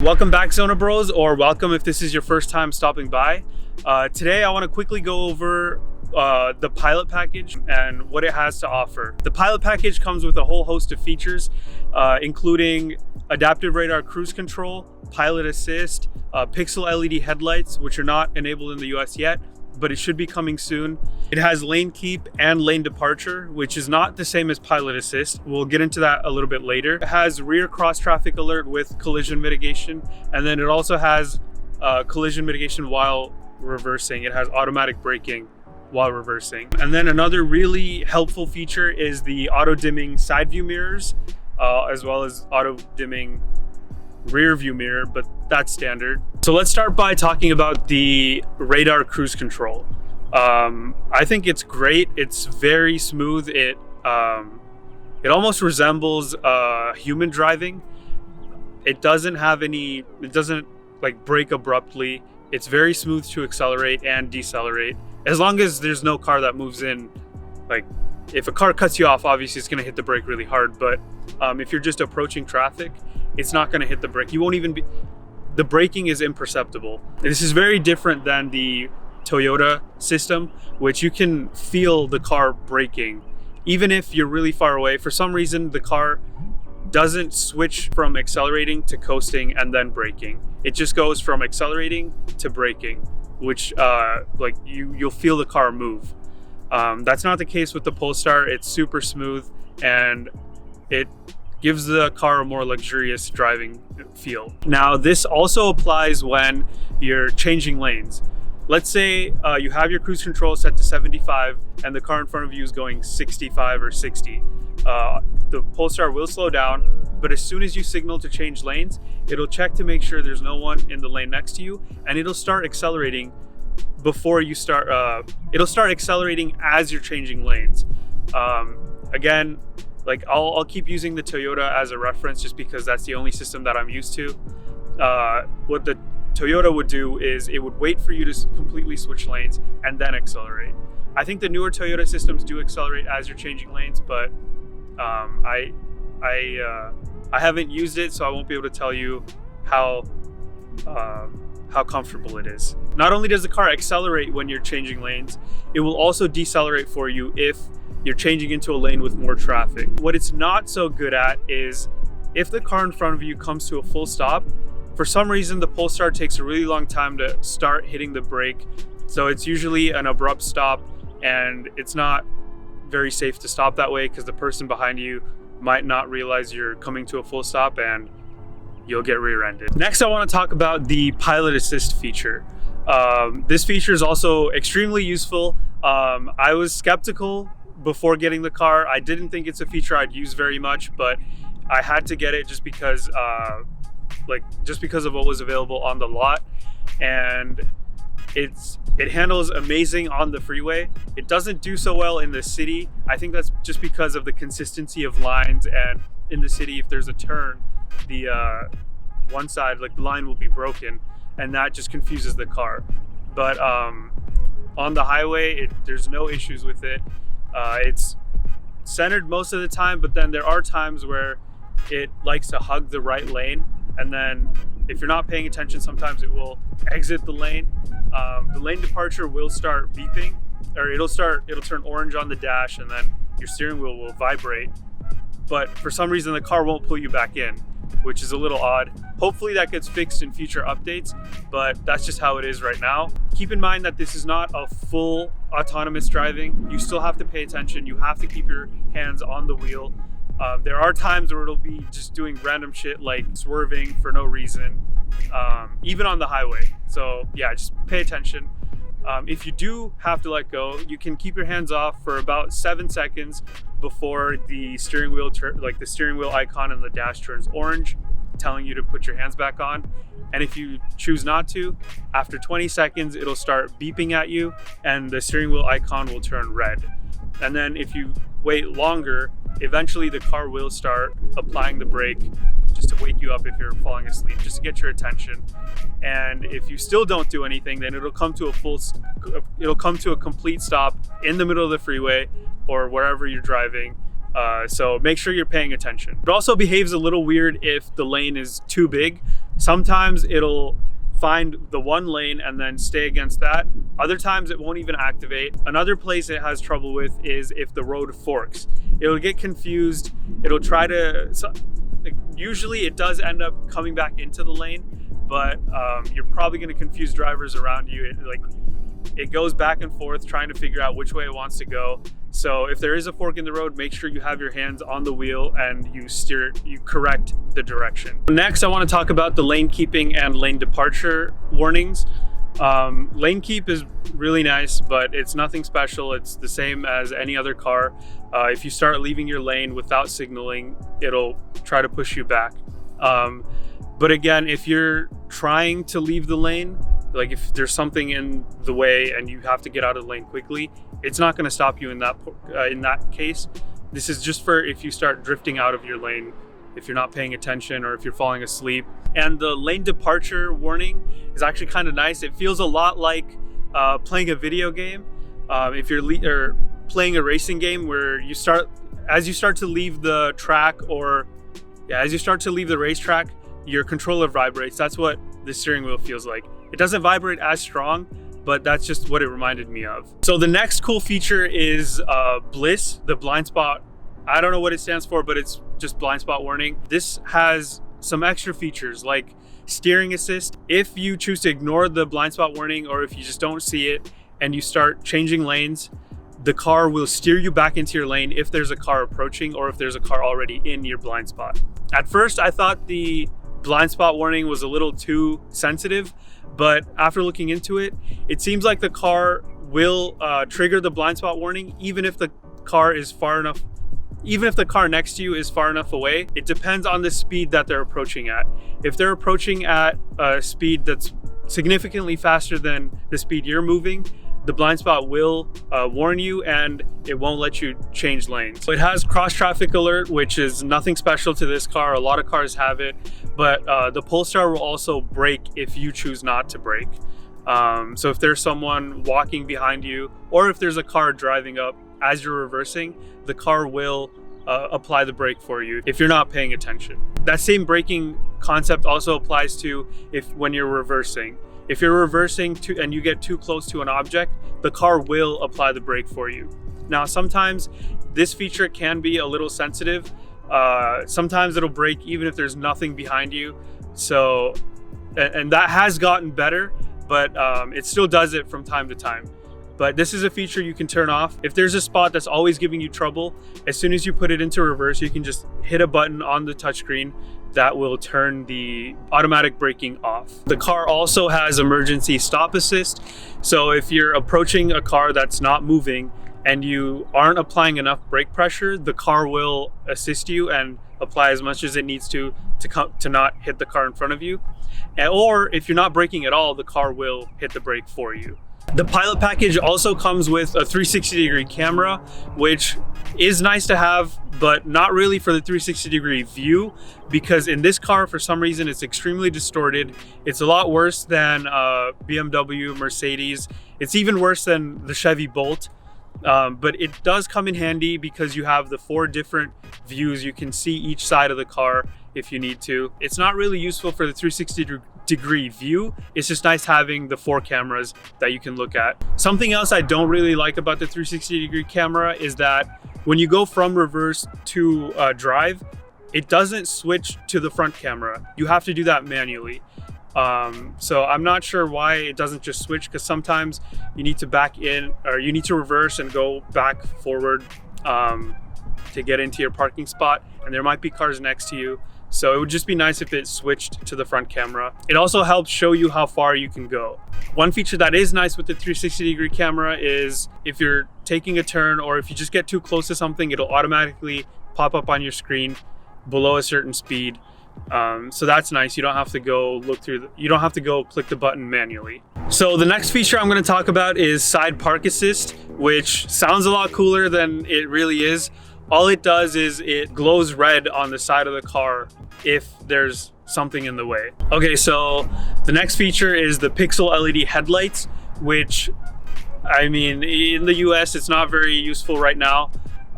Welcome back, Zona Bros, or welcome if this is your first time stopping by. Today I want to quickly go over the Pilot package and what it has to offer. The Pilot package comes with a whole host of features, including adaptive radar cruise control, pilot assist, pixel LED headlights, which are not enabled in the US yet, but it should be coming soon. It has lane keep and lane departure, which is not the same as pilot assist. We'll get into that a little bit later. It has rear cross traffic alert with collision mitigation, and then it also has collision mitigation while reversing. It has automatic braking while reversing. And then another really helpful feature is the auto dimming side view mirrors, as well as auto dimming rear view mirror, but that's standard. So let's start by talking about the radar cruise control. I think it's great. It's very smooth. It almost resembles human driving. It doesn't like brake abruptly. It's very smooth to accelerate and decelerate, as long as there's no car that moves in. Like if a car cuts you off, obviously it's going to hit the brake really hard, but if you're just approaching traffic, it's not going to hit the brake. You won't even be, the braking is imperceptible. This is very different than the Toyota system, which you can feel the car braking. Even if you're really far away, for some reason, the car doesn't switch from accelerating to coasting and then braking. It just goes from accelerating to braking, which like you'll feel the car move. That's not the case with the Polestar. It's super smooth and it gives the car a more luxurious driving feel. Now, this also applies when you're changing lanes. Let's say you have your cruise control set to 75 and the car in front of you is going 65 or 60. The Polestar will slow down, but as soon as you signal to change lanes, it'll check to make sure there's no one in the lane next to you, and it'll start accelerating before you start. It'll start accelerating as you're changing lanes. Again, like I'll keep using the Toyota as a reference just because that's the only system that I'm used to. What the Toyota would do is it would wait for you to completely switch lanes and then accelerate. I think the newer Toyota systems do accelerate as you're changing lanes, but I haven't used it, so I won't be able to tell you how comfortable it is. Not only does the car accelerate when you're changing lanes, it will also decelerate for you if you're changing into a lane with more traffic. What it's not so good at is if the car in front of you comes to a full stop, for some reason the Polestar takes a really long time to start hitting the brake. So it's usually an abrupt stop, and it's not very safe to stop that way because the person behind you might not realize you're coming to a full stop and you'll get rear-ended. Next, I want to talk about the Pilot Assist feature. This feature is also extremely useful. I was skeptical before getting the car. I didn't think it's a feature I'd use very much, but I had to get it just because of what was available on the lot. And it handles amazing on the freeway. It doesn't do so well in the city. I think that's just because of the consistency of lines, and in the city, if there's a turn, the one side, like the line will be broken, and that just confuses the car. But on the highway, there's no issues with it. It's centered most of the time, but then there are times where it likes to hug the right lane, and then if you're not paying attention, sometimes it will exit the lane. The lane departure will start beeping, or it'll turn orange on the dash, and then your steering wheel will vibrate. But for some reason, the car won't pull you back in, which is a little odd. Hopefully that gets fixed in future updates, but that's just how it is right now. Keep in mind that this is not a full autonomous driving. You still have to pay attention. You have to keep your hands on the wheel. There are times where it'll be just doing random shit like swerving for no reason, even on the highway. So yeah, just pay attention. If you do have to let go, you can keep your hands off for about 7 seconds before the steering wheel the steering wheel icon on the dash turns orange, telling you to put your hands back on. And if you choose not to, after 20 seconds, it'll start beeping at you and the steering wheel icon will turn red. And then if you wait longer, eventually the car will start applying the brake just to wake you up if you're falling asleep, just to get your attention. And if you still don't do anything, then it'll come to a complete stop in the middle of the freeway or wherever you're driving. So make sure you're paying attention. It also behaves a little weird if the lane is too big. Sometimes it'll find the one lane and then stay against that. Other times it won't even activate. Another place it has trouble with is if the road forks. It'll get confused. It'll try to, usually it does end up coming back into the lane, but you're probably going to confuse drivers around you. It goes back and forth trying to figure out which way it wants to go. So if there is a fork in the road, make sure you have your hands on the wheel and you correct the direction. Next, I want to talk about the lane keeping and lane departure warnings. Lane keep is really nice, but it's nothing special. It's the same as any other car. If you start leaving your lane without signaling, it'll try to push you back. But again, if you're trying to leave the lane, like if there's something in the way and you have to get out of the lane quickly, it's not going to stop you in that case. This is just for if you start drifting out of your lane, if you're not paying attention or if you're falling asleep. And the lane departure warning is actually kind of nice. It feels a lot like playing a video game. If you're playing a racing game where as you start to leave the track, as you start to leave the racetrack, your controller vibrates. That's what the steering wheel feels like. It doesn't vibrate as strong, but that's just what it reminded me of. So the next cool feature is BLIS, the blind spot. I don't know what it stands for, but it's just blind spot warning. This has some extra features like steering assist. If you choose to ignore the blind spot warning, or if you just don't see it and you start changing lanes, the car will steer you back into your lane if there's a car approaching or if there's a car already in your blind spot. At first, I thought the blind spot warning was a little too sensitive, but after looking into it, it seems like the car will trigger the blind spot warning even if the car next to you is far enough away. It depends on the speed that they're approaching at. If they're approaching at a speed that's significantly faster than the speed you're moving, the blind spot will warn you and it won't let you change lanes. So it has cross traffic alert, which is nothing special to this car. A lot of cars have it, but the Polestar will also brake if you choose not to brake. So if there's someone walking behind you, or if there's a car driving up as you're reversing, the car will apply the brake for you if you're not paying attention. That same braking concept also applies to when you're reversing. If you're reversing and you get too close to an object, the car will apply the brake for you. Now, sometimes this feature can be a little sensitive. Sometimes it'll brake even if there's nothing behind you. So, and that has gotten better, but it still does it from time to time. But this is a feature you can turn off. If there's a spot that's always giving you trouble, as soon as you put it into reverse, you can just hit a button on the touchscreen that will turn the automatic braking off. The car also has emergency stop assist. So if you're approaching a car that's not moving and you aren't applying enough brake pressure, the car will assist you and apply as much as it needs to not hit the car in front of you. Or if you're not braking at all, the car will hit the brake for you. The Pilot package also comes with a 360-degree camera, which is nice to have, but not really for the 360-degree view, because in this car, for some reason, it's extremely distorted. It's a lot worse than BMW, Mercedes. It's even worse than the Chevy Bolt. But it does come in handy because you have the 4 different views. You can see each side of the car if you need to. It's not really useful for the 360-degree view. It's just nice having the 4 cameras that you can look at. Something else I don't really like about the 360-degree camera is that when you go from reverse to drive, it doesn't switch to the front camera. You have to do that manually. So I'm not sure why it doesn't just switch, because sometimes you need to back in, or you need to reverse and go back forward to get into your parking spot, and there might be cars next to you. So it would just be nice if it switched to the front camera. It also helps show you how far you can go. One feature that is nice with the 360-degree camera is if you're taking a turn or if you just get too close to something, it'll automatically pop up on your screen below a certain speed. So that's nice. You don't have to go you don't have to go click the button manually. So the next feature I'm going to talk about is side park assist, which sounds a lot cooler than it really is. All it does is it glows red on the side of the car if there's something in the way. Okay, so the next feature is the Pixel LED headlights, which, I mean, in the US, it's not very useful right now.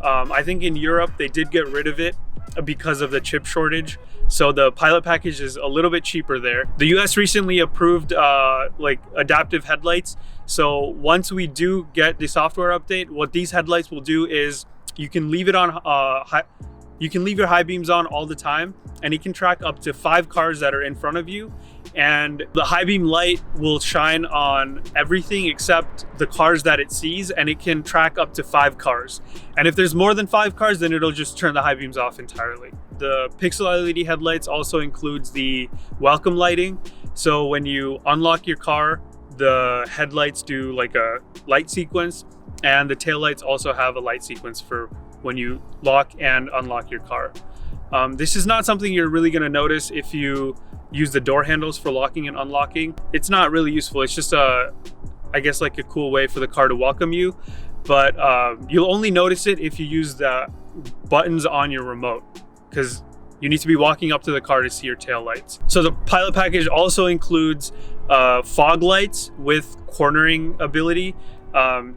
I think in Europe, they did get rid of it because of the chip shortage. So the Pilot package is a little bit cheaper there. The US recently approved like adaptive headlights. So once we do get the software update, what these headlights will do is you can leave it on you can leave your high beams on all the time, and it can track up to 5 cars that are in front of you. And the high beam light will shine on everything except the cars that it sees, and it can track up to 5 cars. And if there's more than 5 cars, then it'll just turn the high beams off entirely. The Pixel LED headlights also includes the welcome lighting. So when you unlock your car, the headlights do like a light sequence, and the taillights also have a light sequence for when you lock and unlock your car. This is not something you're really going to notice if you use the door handles for locking and unlocking. It's not really useful. It's just I guess like a cool way for the car to welcome you. But you'll only notice it if you use the buttons on your remote, because you need to be walking up to the car to see your tail lights. So the Pilot package also includes fog lights with cornering ability.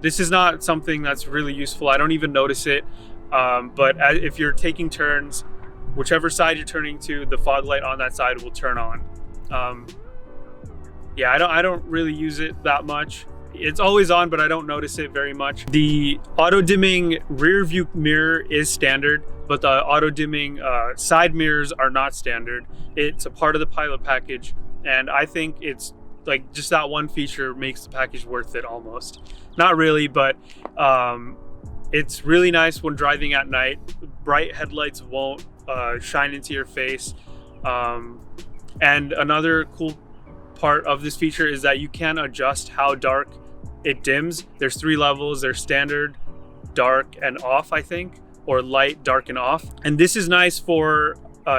This is not something that's really useful. I don't even notice it. But if you're taking turns, whichever side you're turning to, the fog light on that side will turn on. Yeah, I don't really use it that much. It's always on, but I don't notice it very much. The auto dimming rear view mirror is standard, but the auto dimming side mirrors are not standard. It's a part of the Pilot package, and I think it's like just that one feature makes the package worth it almost. Not really, but it's really nice when driving at night. Bright headlights won't shine into your face. And another cool part of this feature is that you can adjust how dark it dims. There's 3 levels. There's standard, dark, and off, I think, or light, dark, and off. And this is nice for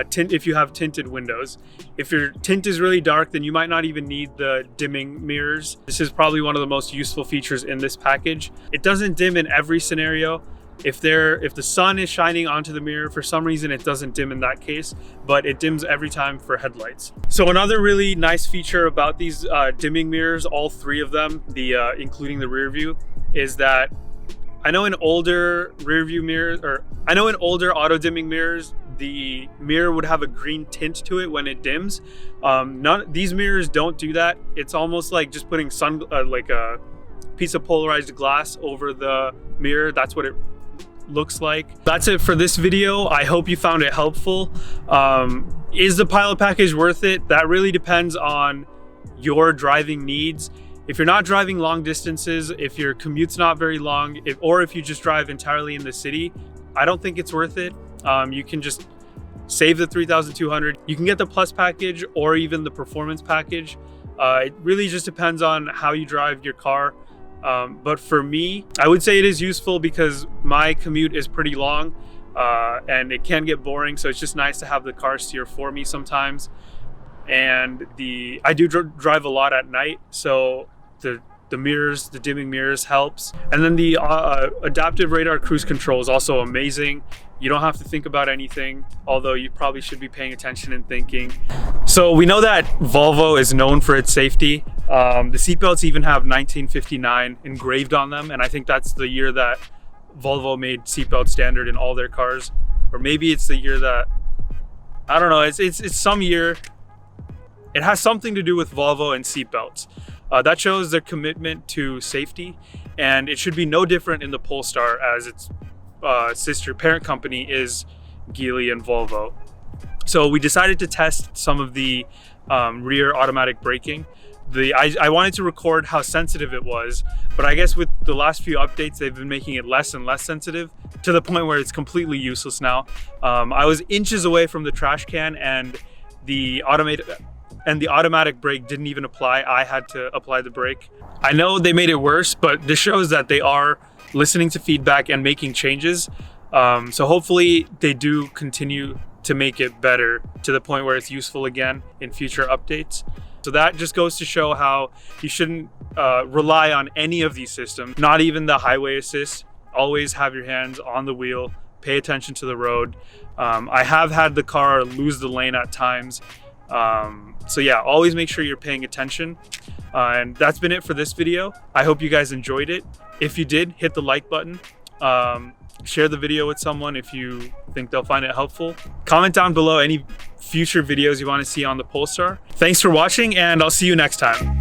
tint if you have tinted windows. If your tint is really dark, then you might not even need the dimming mirrors. This is probably one of the most useful features in this package. It doesn't dim in every scenario. If the sun is shining onto the mirror, for some reason it doesn't dim in that case, but it dims every time for headlights. So another really nice feature about these dimming mirrors, all 3 of them, including the rear view, is that I know in older rear view mirrors, or I know in older auto dimming mirrors, the mirror would have a green tint to it when it dims. These mirrors don't do that. It's almost like just putting like a piece of polarized glass over the mirror. That's what it looks like. That's it for this video. I hope you found it helpful. Is the Pilot package worth it? That really depends on your driving needs. If you're not driving long distances, if your commute's not very long, or if you just drive entirely in the city, I don't think it's worth it. You can just save the $3,200. You can get the Plus package or even the Performance package. It really just depends on how you drive your car. But for me, I would say it is useful because my commute is pretty long and it can get boring. So it's just nice to have the car steer for me sometimes. And I do drive a lot at night, so the mirrors, the dimming mirrors helps. And then the adaptive radar cruise control is also amazing. You don't have to think about anything, although you probably should be paying attention and thinking. So we know that Volvo is known for its safety. The seatbelts even have 1959 engraved on them, and I think that's the year that Volvo made seatbelt standard in all their cars. Or maybe it's the year that, I don't know, it's some year. It has something to do with Volvo and seatbelts. That shows their commitment to safety, and it should be no different in the Polestar, as its sister parent company is Geely and Volvo. So we decided to test some of the rear automatic braking. I wanted to record how sensitive it was, but I guess with the last few updates, they've been making it less and less sensitive to the point where it's completely useless now. I was inches away from the trash can, and the automatic brake didn't even apply. I had to apply the brake. I know they made it worse, but this shows that they are listening to feedback and making changes. So hopefully they do continue to make it better to the point where it's useful again in future updates. So that just goes to show how you shouldn't rely on any of these systems, not even the highway assist. Always have your hands on the wheel, pay attention to the road. I have had the car lose the lane at times. So yeah, always make sure you're paying attention. And that's been it for this video. I hope you guys enjoyed it. If you did, hit the like button. Share the video with someone if you think they'll find it helpful. Comment down below any future videos you want to see on the Polestar. Thanks for watching, and I'll see you next time.